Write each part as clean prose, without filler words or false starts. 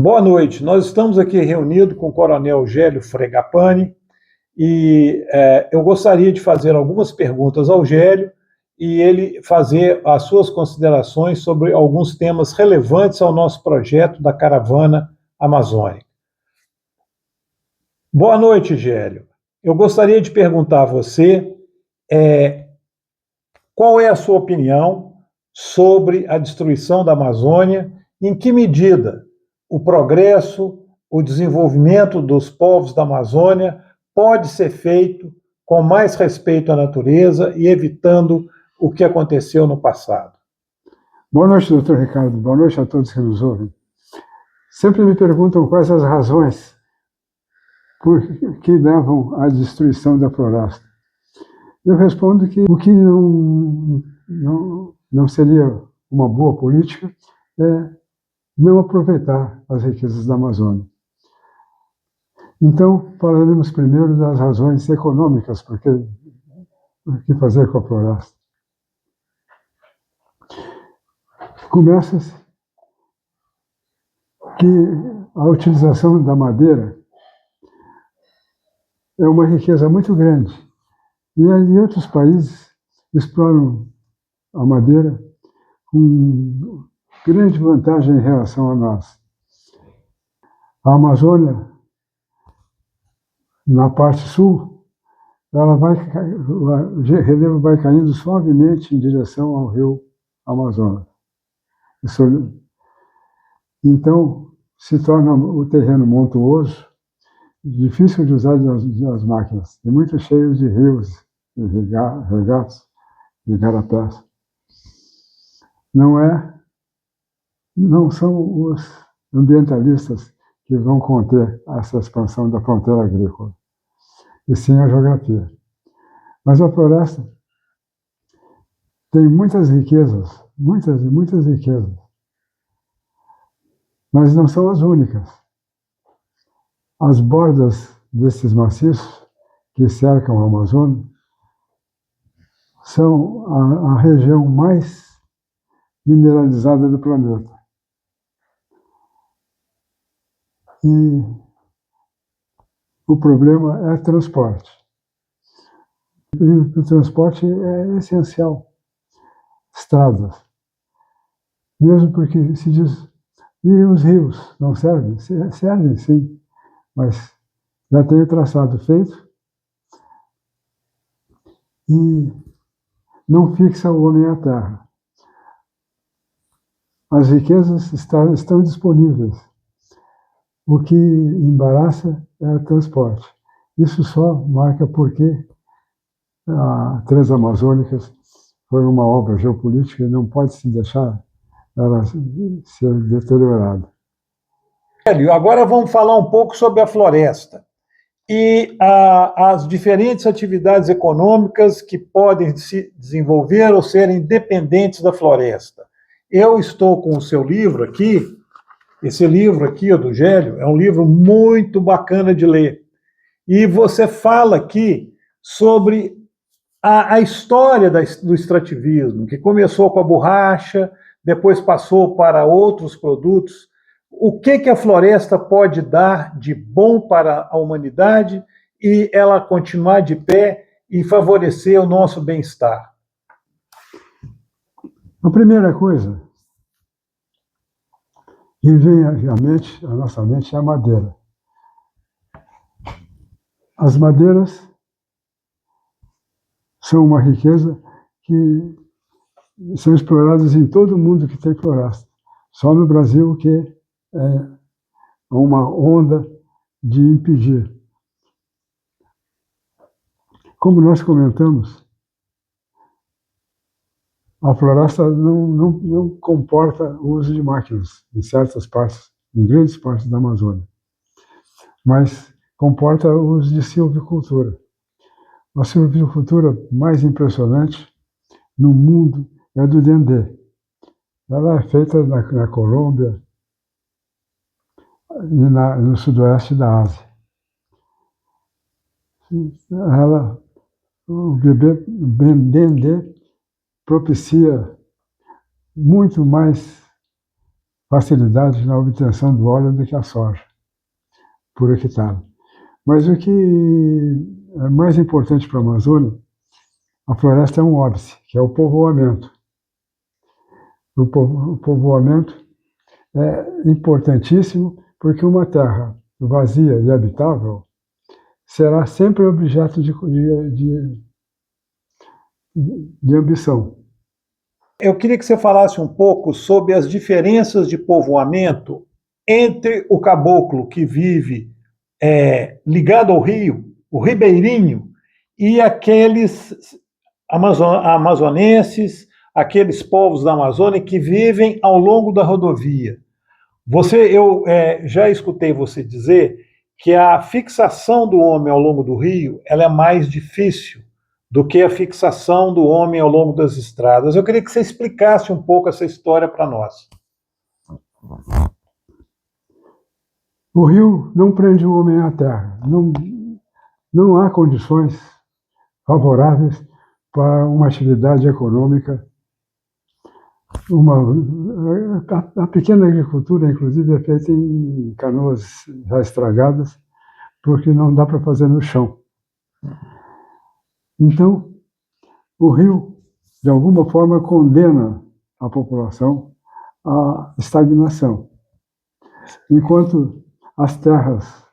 Boa noite. Nós estamos aqui reunidos com o Coronel Gélio Fregapane e eu gostaria de fazer algumas perguntas ao Gélio e ele fazer as suas considerações sobre alguns temas relevantes ao nosso projeto da Caravana Amazônica. Boa noite, Gélio. Eu gostaria de perguntar a você qual é a sua opinião sobre a destruição da Amazônia, em que medida o progresso, o desenvolvimento dos povos da Amazônia pode ser feito com mais respeito à natureza e evitando o que aconteceu no passado. Boa noite, doutor Ricardo. Boa noite a todos que nos ouvem. Sempre me perguntam quais as razões que levam à destruição da floresta. Eu respondo que o que não seria uma boa política é não aproveitar as riquezas da Amazônia. Então, falaremos primeiro das razões econômicas, porque o que fazer com a floresta. Começa-se que a utilização da madeira é uma riqueza muito grande. E em outros países exploram a madeira com grande vantagem em relação a nós. A Amazônia, na parte sul, o relevo vai caindo suavemente em direção ao rio Amazonas. Então, se torna o terreno montuoso, difícil de usar as máquinas, e muito cheio de rios, de regatos, de igarapés. Não são os ambientalistas que vão conter essa expansão da fronteira agrícola, e sim a geografia. Mas a floresta tem muitas riquezas, muitas riquezas, mas não são as únicas. As bordas desses maciços que cercam a Amazônia são a região mais mineralizada do planeta. E o problema é transporte. E o transporte é essencial. Estradas. Mesmo porque se diz, e os rios não servem? Servem, sim, mas já tem o traçado feito e não fixa o homem à terra. As riquezas estão disponíveis. O que embaraça é o transporte. Isso só marca porque a Transamazônicas foi uma obra geopolítica e não pode se deixar ela ser deteriorada. Agora vamos falar um pouco sobre a floresta e as diferentes atividades econômicas que podem se desenvolver ou serem dependentes da floresta. Eu estou com o seu livro aqui. Esse livro aqui, do Gélio, é um livro muito bacana de ler. E você fala aqui sobre a história do extrativismo, que começou com a borracha, depois passou para outros produtos. O que a floresta pode dar de bom para a humanidade e ela continuar de pé e favorecer o nosso bem-estar? A primeira coisa que vem à nossa mente é a madeira. As madeiras são uma riqueza que são exploradas em todo o mundo que tem floresta. Só no Brasil que é uma onda de impedir. Como nós comentamos, a floresta não comporta o uso de máquinas em certas partes, em grandes partes da Amazônia, mas comporta o uso de silvicultura. A silvicultura mais impressionante no mundo é a do dendê. Ela é feita na Colômbia e no sudoeste da Ásia. O dendê propicia muito mais facilidade na obtenção do óleo do que a soja, por hectare. Mas o que é mais importante para a Amazônia, a floresta é um óbice, que é o povoamento. O povoamento é importantíssimo porque uma terra vazia e habitável será sempre objeto de ambição. Eu queria que você falasse um pouco sobre as diferenças de povoamento entre o caboclo que vive ligado ao rio, o ribeirinho, e aqueles amazonenses, aqueles povos da Amazônia que vivem ao longo da rodovia. Eu já escutei você dizer que a fixação do homem ao longo do rio ela é mais difícil do que a fixação do homem ao longo das estradas. Eu queria que você explicasse um pouco essa história para nós. O rio não prende o homem à terra. Não há condições favoráveis para uma atividade econômica. A pequena agricultura, inclusive, é feita em canoas já estragadas, porque não dá para fazer no chão. Então, o rio, de alguma forma, condena a população à estagnação, enquanto as terras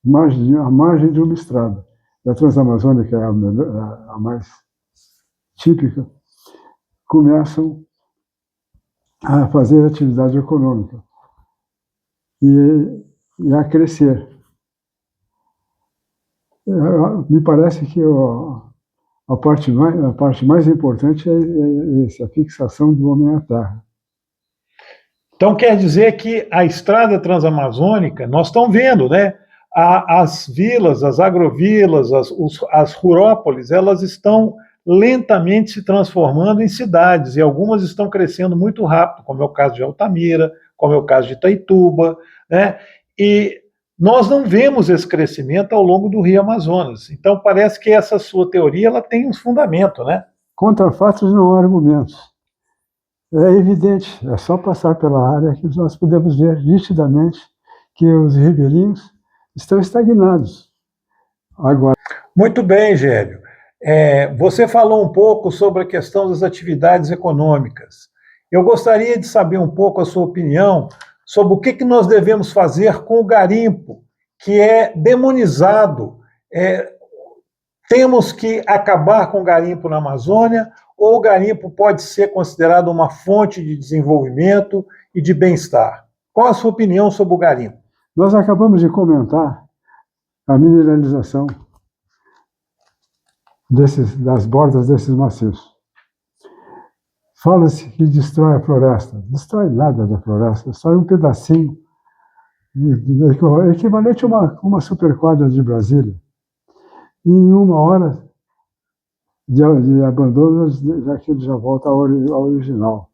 à margem de uma estrada, e a Transamazônica é a mais típica, começam a fazer atividade econômica e a crescer. Me parece que a parte mais importante é a fixação do homem à terra. Então quer dizer que a estrada transamazônica, nós estamos vendo, né? As vilas, as agrovilas, as rurópolis, elas estão lentamente se transformando em cidades, e algumas estão crescendo muito rápido, como é o caso de Altamira, como é o caso de Itaituba, né? E nós não vemos esse crescimento ao longo do Rio Amazonas. Então parece que essa sua teoria ela tem um fundamento, né? Contra fatos não há argumentos. É evidente, é só passar pela área que nós podemos ver nitidamente que os ribeirinhos estão estagnados. Agora. Muito bem, Gélio. Você falou um pouco sobre a questão das atividades econômicas. Eu gostaria de saber um pouco a sua opinião sobre o que nós devemos fazer com o garimpo, que é demonizado. Temos que acabar com o garimpo na Amazônia, ou o garimpo pode ser considerado uma fonte de desenvolvimento e de bem-estar? Qual a sua opinião sobre o garimpo? Nós acabamos de comentar a mineralização das bordas desses maciços. Fala-se que destrói a floresta. Não destrói nada da floresta, destrói um pedacinho, equivalente a uma superquadra de Brasília. E em 1 hora de abandono, aquilo já volta ao original.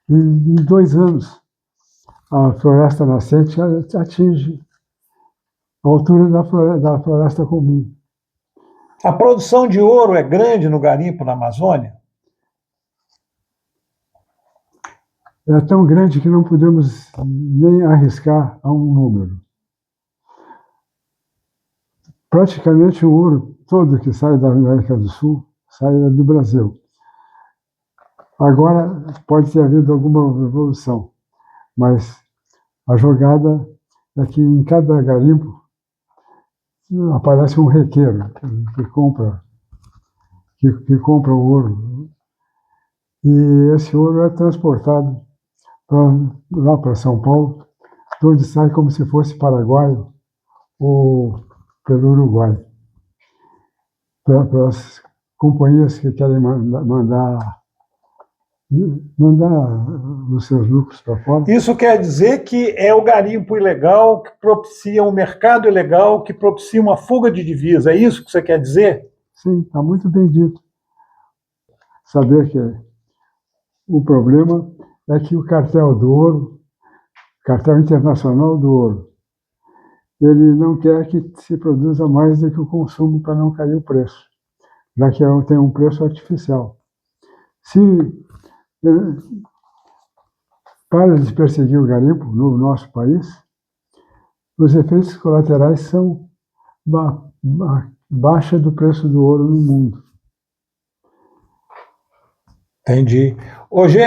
E em 2 anos, a floresta nascente atinge a altura da floresta comum. A produção de ouro é grande no garimpo na Amazônia? É tão grande que não podemos nem arriscar a um número. Praticamente o ouro todo que sai da América do Sul sai do Brasil. Agora pode ter havido alguma evolução, mas a jogada é que em cada garimpo aparece um requeiro que compra o ouro. E esse ouro é transportado lá para São Paulo, de onde sai como se fosse paraguaio ou pelo Uruguai. Para as companhias que querem mandar os seus lucros para fora. Isso quer dizer que é o garimpo ilegal que propicia um mercado ilegal, que propicia uma fuga de divisa. É isso que você quer dizer? Sim, está muito bem dito. Saber que o problema é que o cartel do ouro, cartel internacional do ouro, ele não quer que se produza mais do que o consumo para não cair o preço, já que tem um preço artificial. Se para de perseguir o garimpo no nosso país, os efeitos colaterais são a baixa do preço do ouro no mundo. Entendi. Hoje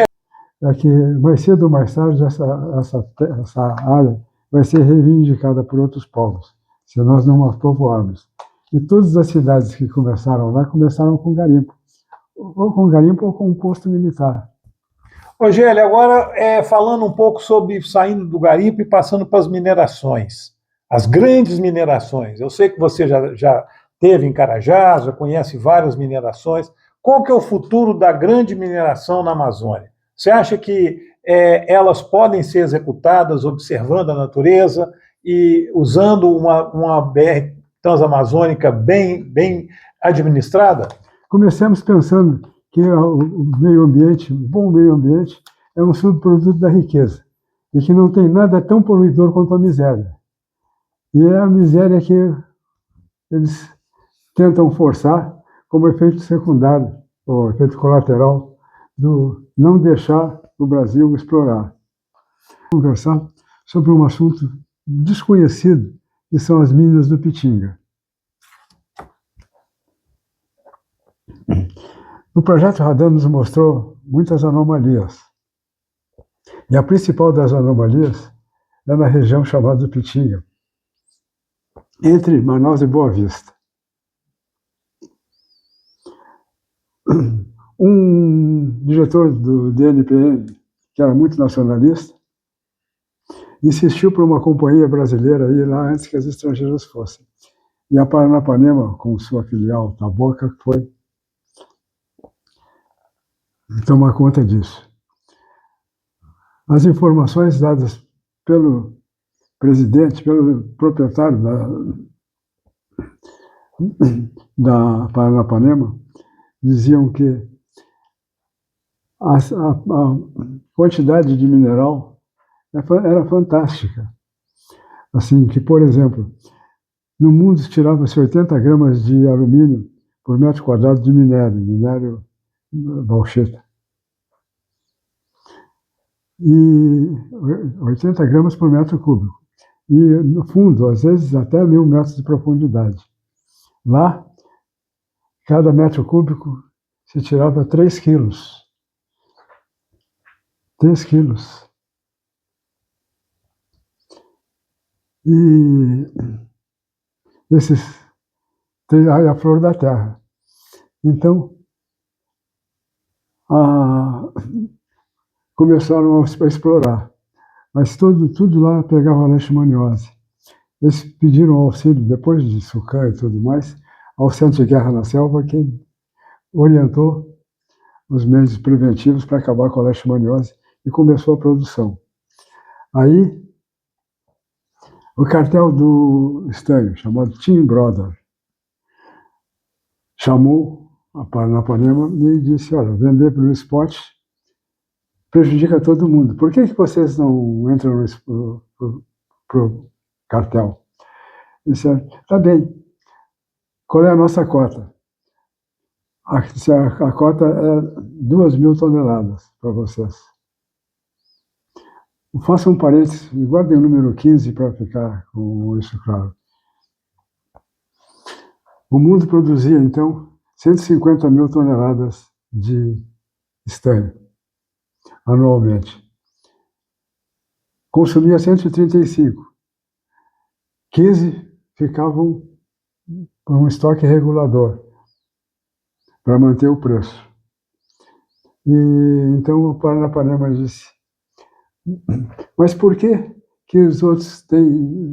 É que mais cedo ou mais tarde essa área vai ser reivindicada por outros povos, se nós não a povoarmos. E todas as cidades que começaram lá começaram com garimpo, ou com garimpo ou com um posto militar. Rogério, agora falando um pouco sobre saindo do garimpo e passando para as minerações, as grandes minerações. Eu sei que você já teve em Carajás, já conhece várias minerações. Qual que é o futuro da grande mineração na Amazônia? Você acha que elas podem ser executadas observando a natureza e usando uma BR transamazônica bem administrada? Comecemos pensando que o meio ambiente, o bom meio ambiente, é um subproduto da riqueza e que não tem nada tão poluidor quanto a miséria. E é a miséria que eles tentam forçar como efeito secundário, ou efeito colateral, do não deixar o Brasil explorar. Conversar sobre um assunto desconhecido, que são as minas do Pitinga. O projeto Radan nos mostrou muitas anomalias. E a principal das anomalias é na região chamada Pitinga, entre Manaus e Boa Vista. Um diretor do DNPM, que era muito nacionalista, insistiu por uma companhia brasileira ir lá antes que as estrangeiras fossem. E a Paranapanema, com sua filial Taboca, foi tomar conta disso. As informações dadas pelo presidente, pelo proprietário da Paranapanema, diziam que a quantidade de mineral era fantástica. Assim, que, por exemplo, no mundo tirava-se 80 gramas de alumínio por metro quadrado de minério bauxita. E 80 gramas por metro cúbico. E, no fundo, às vezes, até 1.000 metros de profundidade. Lá, cada metro cúbico se tirava 3 quilos. 3 quilos. E esses é a flor da terra. Então, começaram a explorar. Mas tudo lá pegava leishmaniose. Eles pediram auxílio, depois de Sucam e tudo mais, ao Centro de Guerra na Selva, que orientou os meios preventivos para acabar com a leishmaniose e começou a produção. Aí, o cartel do estanho, chamado Team Brother, chamou a Paranapanema e disse, olha, vender pelo spot prejudica todo mundo. Por que vocês não entram pro cartel? Disseram, tá bem, qual é a nossa cota? A cota é 2.000 toneladas para vocês. Faça um parênteses, guardem o número 15 para ficar com isso claro. O mundo produzia, então, 150.000 toneladas de estanho anualmente. Consumia 135. 15 ficavam com um estoque regulador para manter o preço. E então o Paranapanema disse, mas por que os outros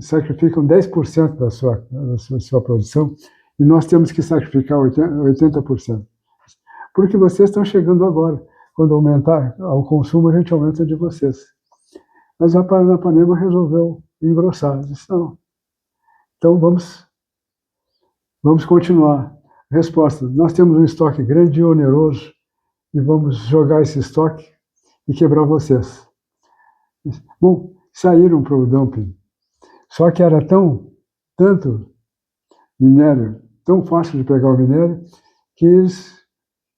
sacrificam 10% da sua produção e nós temos que sacrificar 80%? Porque vocês estão chegando agora. Quando aumentar o consumo, a gente aumenta de vocês. Mas a Paranapanema resolveu engrossar. Disse, não. Então vamos continuar. Resposta, nós temos um estoque grande e oneroso e vamos jogar esse estoque e quebrar vocês. Bom, saíram para o dumping. Só que era tanto minério, tão fácil de pegar o minério, que eles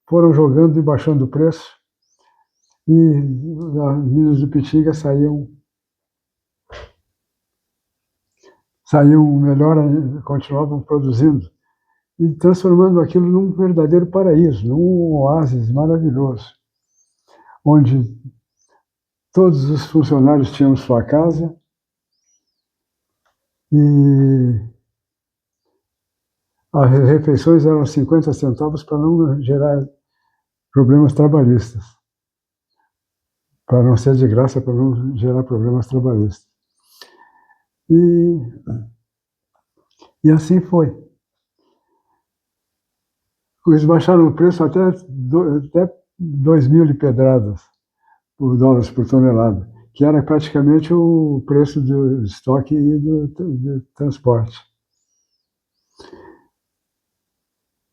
foram jogando e baixando o preço e as minas do Pitinga saíam melhor, continuavam produzindo, e transformando aquilo num verdadeiro paraíso, num oásis maravilhoso, onde todos os funcionários tinham sua casa e as refeições eram 50 centavos para não gerar problemas trabalhistas, para não ser de graça, para não gerar problemas trabalhistas. E assim foi. Eles baixaram o preço até 2.000 de pedradas por dólares por tonelada, que era praticamente o preço do estoque e do transporte.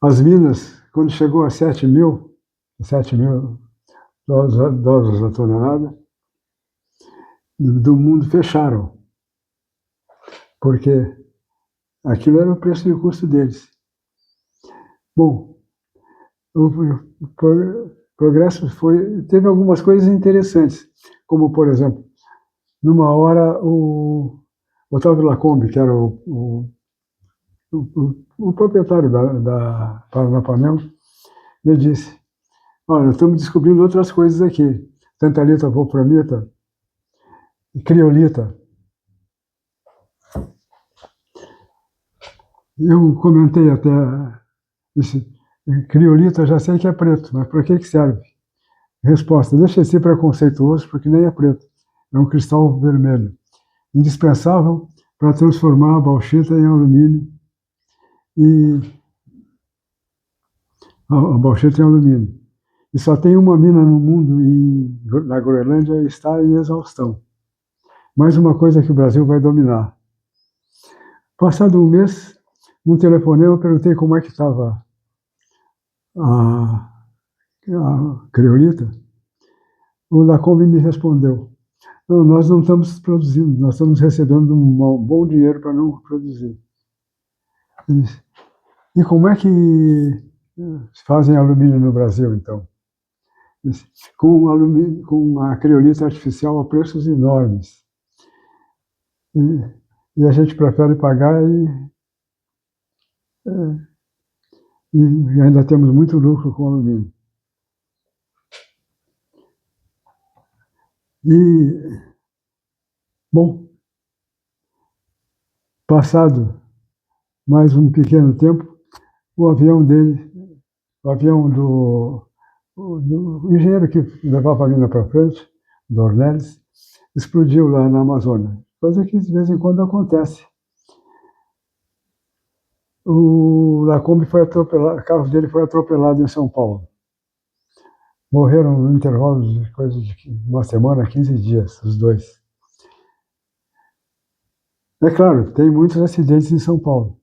As minas, quando chegou a 7.000 dólares a tonelada, do mundo fecharam, porque aquilo era o preço e o custo deles. Bom, o progresso teve algumas coisas interessantes, como, por exemplo, numa hora o Otávio Lacombe, que era o proprietário da Paranapanel, me disse: olha, nós estamos descobrindo outras coisas aqui, tantalita, wolframita e criolita. Eu comentei até, disse, criolita já sei que é preto, mas para que serve? Resposta: deixa de ser preconceituoso, porque nem é preto, é um cristal vermelho, indispensável para transformar a bauxita em alumínio, e a bauxita em alumínio. E só tem uma mina no mundo, e na Groenlândia está em exaustão. Mais uma coisa que o Brasil vai dominar. Passado um mês, num telefonema, eu perguntei como é que estava a criolita. O Lacombe me respondeu: não, nós não estamos produzindo, nós estamos recebendo um bom dinheiro para não produzir. E como é que fazem alumínio no Brasil, então? Com a criolita artificial a preços enormes. E a gente prefere pagar e ainda temos muito lucro com alumínio. E, bom, passado mais um pequeno tempo, o avião do engenheiro que levava a mina para frente, do Ornelis, explodiu lá na Amazônia, coisa que de vez em quando acontece. O Lacombe foi atropelado, o carro dele foi atropelado em São Paulo. Morreram no intervalo de coisa de uma semana, 15 dias, os dois. É claro, tem muitos acidentes em São Paulo,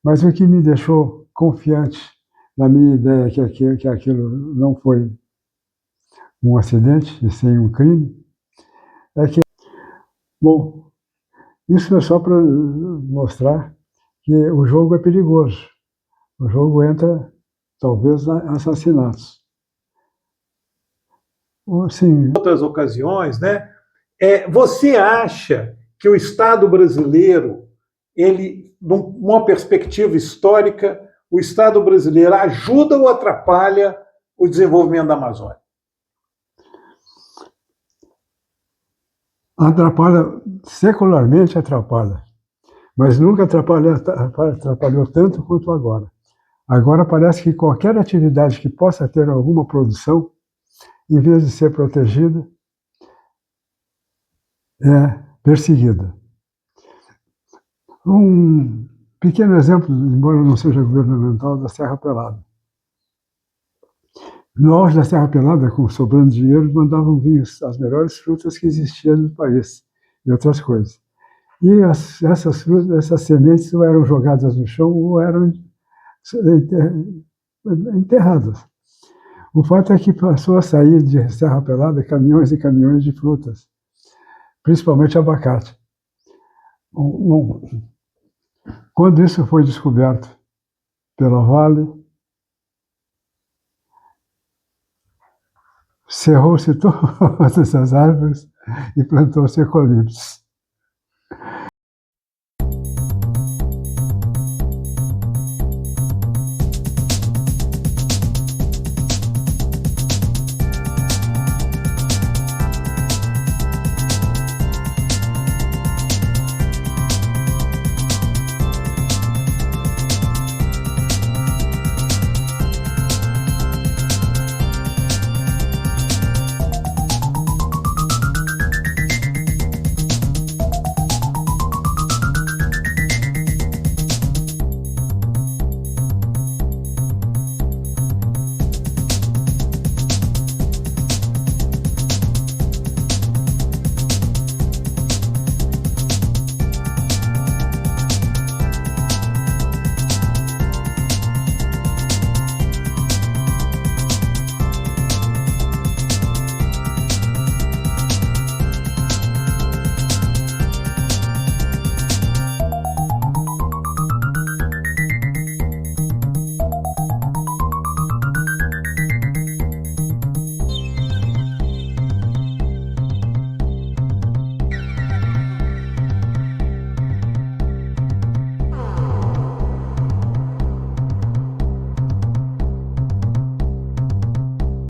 mas o que me deixou confiante na minha ideia que aquilo não foi um acidente e sim um crime, é que, bom, isso é só para mostrar que o jogo é perigoso. O jogo entra, talvez, assassinatos. Sim. Em outras ocasiões, né? Você acha que o Estado brasileiro, ele, numa perspectiva histórica, o Estado brasileiro ajuda ou atrapalha o desenvolvimento da Amazônia? Atrapalha, secularmente atrapalha, mas nunca atrapalhou tanto quanto agora. Agora parece que qualquer atividade que possa ter alguma produção, em vez de ser protegida, é perseguida. Um pequeno exemplo, embora não seja governamental, da Serra Pelada. No auge da Serra Pelada, com sobrando dinheiro, mandavam vir as melhores frutas que existiam no país e outras coisas. E essas sementes ou eram jogadas no chão ou eram enterradas. O fato é que passou a sair de Serra Pelada caminhões e caminhões de frutas, principalmente abacate. Quando isso foi descoberto pela Vale, Cerrou-se todas as árvores e plantou-se eucaliptos.